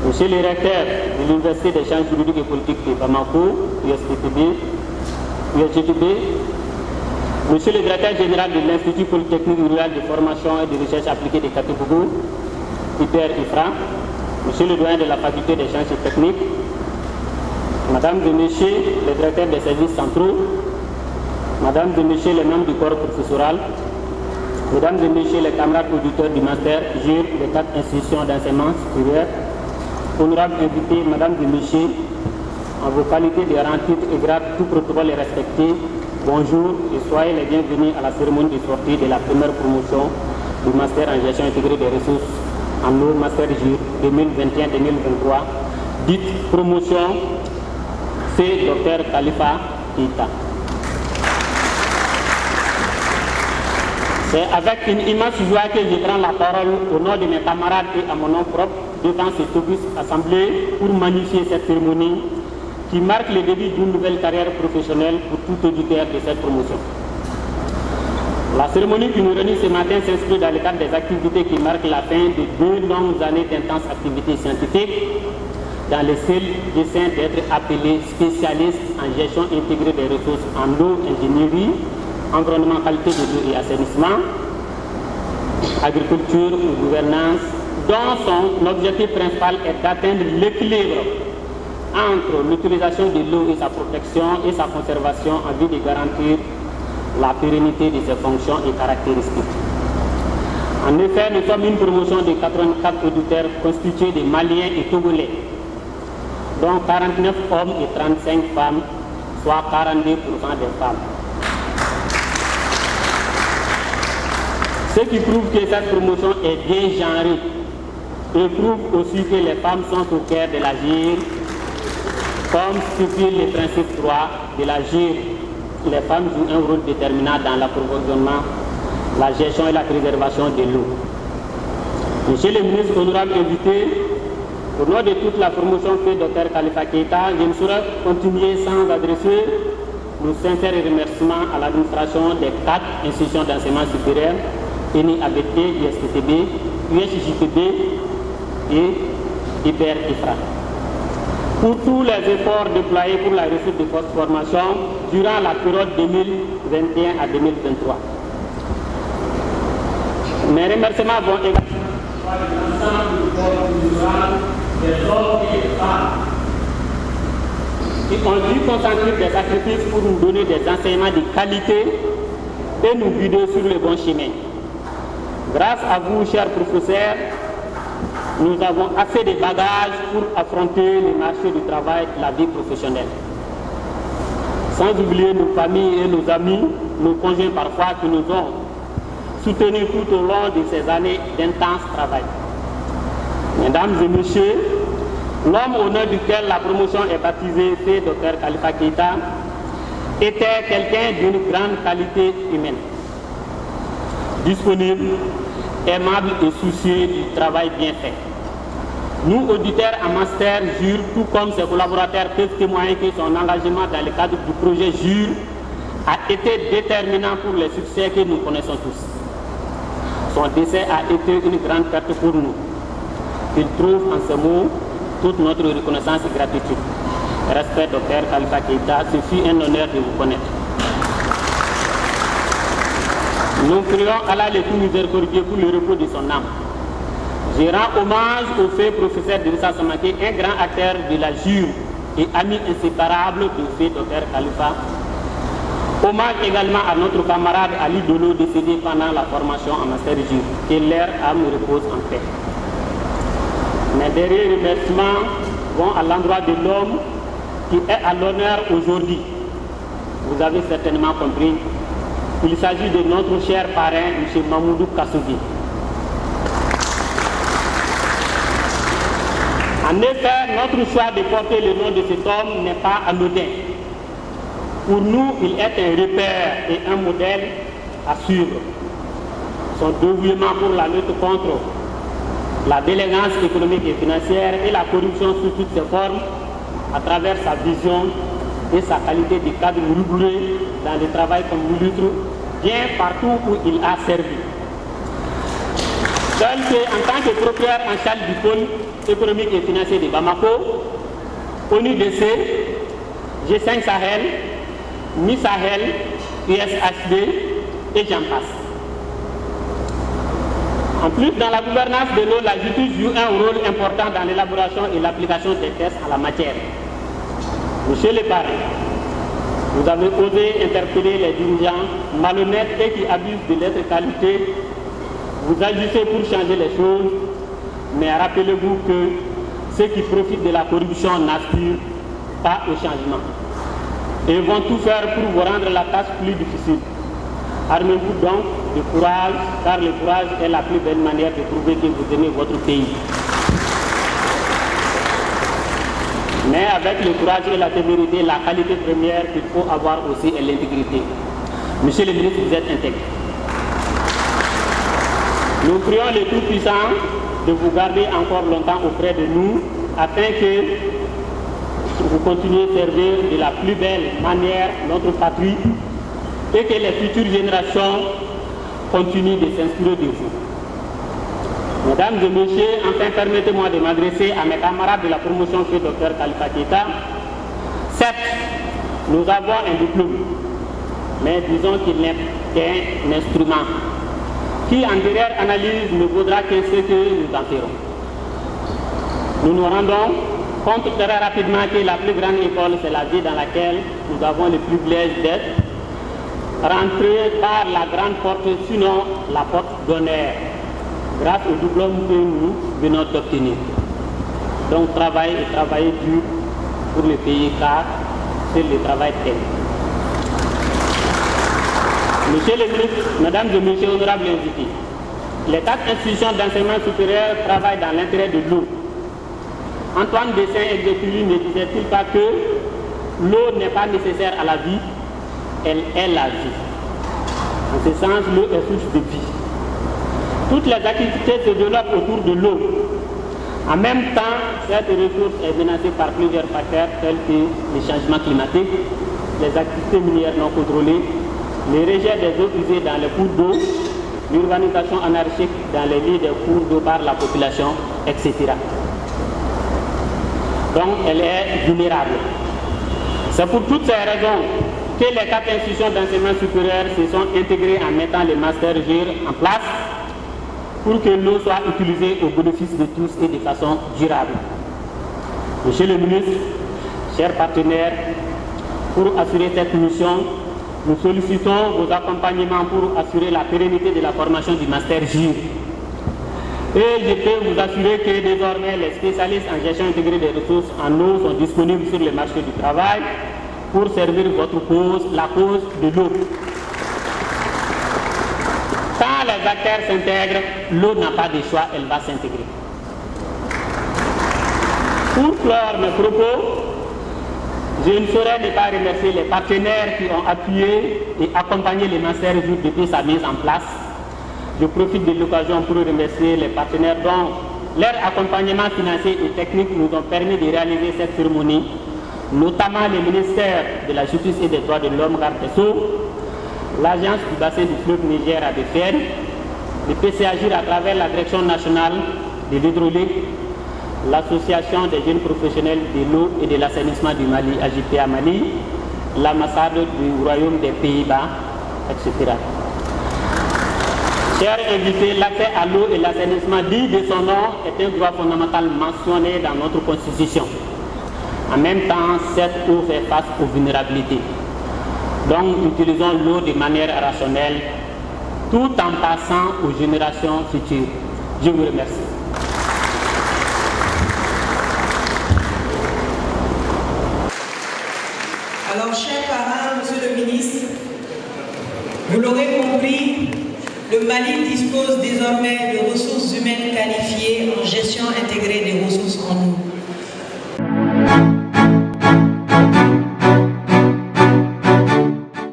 Monsieur le recteur de l'Université des sciences juridiques et politiques de Bamako, USGTB, Monsieur le directeur général de l'Institut polytechnique rural de formation et de recherche appliquée de Katoubougou, IPR-IFRA, Monsieur le doyen de la faculté des sciences et techniques, Madame et Messieurs les directeurs des services centraux, Mesdames et Messieurs les membres du corps professoral, Mesdames et Messieurs les camarades auditeurs du master JUR des 4 institutions d'enseignement supérieur, honorables invités, Mesdames et Messieurs, en vos qualités de rang, titres et grades, tout protocole est respecté. Bonjour et soyez les bienvenus à la cérémonie de sortie de la première promotion du master en gestion intégrée des ressources en eau, master JUR 2021-2023, dite promotion C. Dr Khalifa Keïta. C'est avec une immense joie que je prends la parole au nom de mes camarades et à mon nom propre devant cette auguste assemblée pour magnifier cette cérémonie qui marque le début d'une nouvelle carrière professionnelle pour tout auditeur de cette promotion. La cérémonie qui nous réunit ce matin s'inscrit dans le cadre des activités qui marquent la fin de 2 longues années d'intenses activités scientifiques dans le seul dessein d'être appelé spécialiste en gestion intégrée des ressources en eau, ingénierie, environnement, qualité de l'eau et assainissement, agriculture ou gouvernance, dont son objectif principal est d'atteindre l'équilibre entre l'utilisation de l'eau et sa protection et sa conservation en vue de garantir la pérennité de ses fonctions et caractéristiques. En effet, nous sommes une promotion de 84 auditeurs constitués de Maliens et Togolais, dont 49 hommes et 35 femmes, soit 42% des femmes. Ce qui prouve que cette promotion est bien genrée et prouve aussi que les femmes sont au cœur de l'agir, comme stipule le principe 3 de l'agir. Les femmes jouent un rôle déterminant dans l'approvisionnement, la gestion et la préservation de l'eau. Monsieur le ministre, honorable invité, au nom de toute la promotion fait Dr Khalifa Keïta, je ne saurais continuer sans adresser nos sincères remerciements à l'administration des 4 institutions d'enseignement supérieur, ENI-ABT, ISTTB, USJTB et IPR-IFRA, pour tous les efforts déployés pour la réussite de votre formation durant la période 2021 à 2023. Mes remerciements vont également à l'ensemble du corps professoral, des hommes et des femmes qui ont dû consentir des sacrifices pour nous donner des enseignements de qualité et nous guider sur le bon chemin. Grâce à vous, chers professeurs, nous avons assez de bagages pour affronter le marché du travail et la vie professionnelle. Sans oublier nos familles et nos amis, nos conjoints parfois qui nous ont soutenus tout au long de ces années d'intense travail. Mesdames et messieurs, l'homme au nom duquel la promotion est baptisée, c'est Dr Khalifa Keïta, était quelqu'un d'une grande qualité humaine, disponible, aimable et soucieux du travail bien fait. Nous, auditeurs en master JUR, tout comme ses collaborateurs, peuvent témoigner que son engagement dans le cadre du projet JUR a été déterminant pour les succès que nous connaissons tous. Son décès a été une grande perte pour nous. Il trouve en ce mot toute notre reconnaissance et gratitude. Respect, Dr Khalifa Keïta, ce fut un honneur de vous connaître. Nous prions Allah le tout miséricordieux pour le repos de son âme. Je rends hommage au fait professeur Idrissa Samake, un grand acteur de la JUR et ami inséparable du fait Dr Khalifa. Hommage également à notre camarade Ali Dolo, décédé pendant la formation en master JUR. Que leur âme repose en paix. Mes derniers remerciements vont à l'endroit de l'homme qui est à l'honneur aujourd'hui. Vous avez certainement compris. Il s'agit de notre cher parrain, M. Mamoudou Kassougi. En effet, notre choix de porter le nom de cet homme n'est pas anodin. Pour nous, il est un repère et un modèle à suivre. Son dévouement pour la lutte contre la délinquance économique et financière et la corruption sous toutes ses formes, à travers sa vision et sa qualité de cadre rigoureux dans le travail comme l'illustre bien partout où il a servi. Seul que, en tant que propriétaire en charge du pôle, économique et financier de Bamako, ONUDC, G5 Sahel, Mi Sahel, USHD et j'en passe. En plus, dans la gouvernance de l'eau, la justice joue un rôle important dans l'élaboration et l'application des tests en la matière. Monsieur le parrain, vous avez osé interpeller les dirigeants malhonnêtes et qui abusent de leur qualité. Vous agissez pour changer les choses, mais rappelez-vous que ceux qui profitent de la corruption n'aspirent pas au changement et vont tout faire pour vous rendre la tâche plus difficile. Armez-vous donc de courage, car le courage est la plus belle manière de prouver que vous aimez votre pays. Mais avec le courage et la témérité, la qualité première qu'il faut avoir aussi est l'intégrité. Monsieur le ministre, vous êtes intègre. Nous prions le Tout-Puissant de vous garder encore longtemps auprès de nous, afin que vous continuiez à servir de la plus belle manière notre patrie et que les futures générations continuent de s'inspirer de vous. Mesdames et messieurs, enfin permettez-moi de m'adresser à mes camarades de la promotion chez Dr Khalifa Keïta. Certes, nous avons un diplôme, mais disons qu'il n'est qu'un instrument qui, en derrière analyse, ne vaudra que ce que nous en ferons. Nous nous rendons compte très rapidement que la plus grande école, c'est la vie dans laquelle nous avons le privilège d'être. Rentrer par la grande porte, sinon la porte d'honneur, grâce au diplôme que nous venons d'obtenir. Donc travailler et travailler dur pour le pays, car c'est le travail tel. Monsieur le ministre, mesdames et messieurs honorables invités, les 4 institutions d'enseignement supérieur travaillent dans l'intérêt de l'eau. Antoine de Saint-Exupéry ne disait-il pas que l'eau n'est pas nécessaire à la vie, elle est la vie. En ce sens, l'eau est source de vie. Toutes les activités se développent autour de l'eau. En même temps, cette ressource est menacée par plusieurs facteurs tels que les changements climatiques, les activités minières non contrôlées, les rejets des eaux usées dans les cours d'eau, l'urbanisation anarchique dans les lits des cours d'eau par la population, etc. Donc, elle est vulnérable. C'est pour toutes ces raisons que les 4 institutions d'enseignement supérieur se sont intégrées en mettant le Master GIR en place pour que l'eau soit utilisée au bénéfice de tous et de façon durable. Monsieur le ministre, chers partenaires, pour assurer cette mission, nous sollicitons vos accompagnements pour assurer la pérennité de la formation du Master GIR. Et je peux vous assurer que désormais les spécialistes en gestion intégrée des ressources en eau sont disponibles sur le marché du travail pour servir votre cause, la cause de l'eau. Quand les acteurs s'intègrent, l'eau n'a pas de choix, elle va s'intégrer. Pour clore mes propos, je ne saurais ne pas remercier les partenaires qui ont appuyé et accompagné le Master GIR depuis sa mise en place. Je profite de l'occasion pour remercier les partenaires dont leur accompagnement financier et technique nous ont permis de réaliser cette cérémonie, notamment le ministère de la Justice et des Droits de l'Homme, Garde des Sceaux, l'Agence du bassin du fleuve Niger à Défer, le PCAGIR à travers la Direction nationale de l'hydraulique, l'Association des jeunes professionnels de l'eau et de l'assainissement du Mali, AJPA Mali, l'ambassade du Royaume des Pays-Bas, etc. Chers invités, l'accès à l'eau et l'assainissement dit de son nom est un droit fondamental mentionné dans notre Constitution. En même temps, cette eau fait face aux vulnérabilités. Donc, utilisons l'eau de manière rationnelle, tout en passant aux générations futures. Je vous remercie. Alors, cher parrain, monsieur le ministre, vous l'aurez compris, le Mali dispose désormais de ressources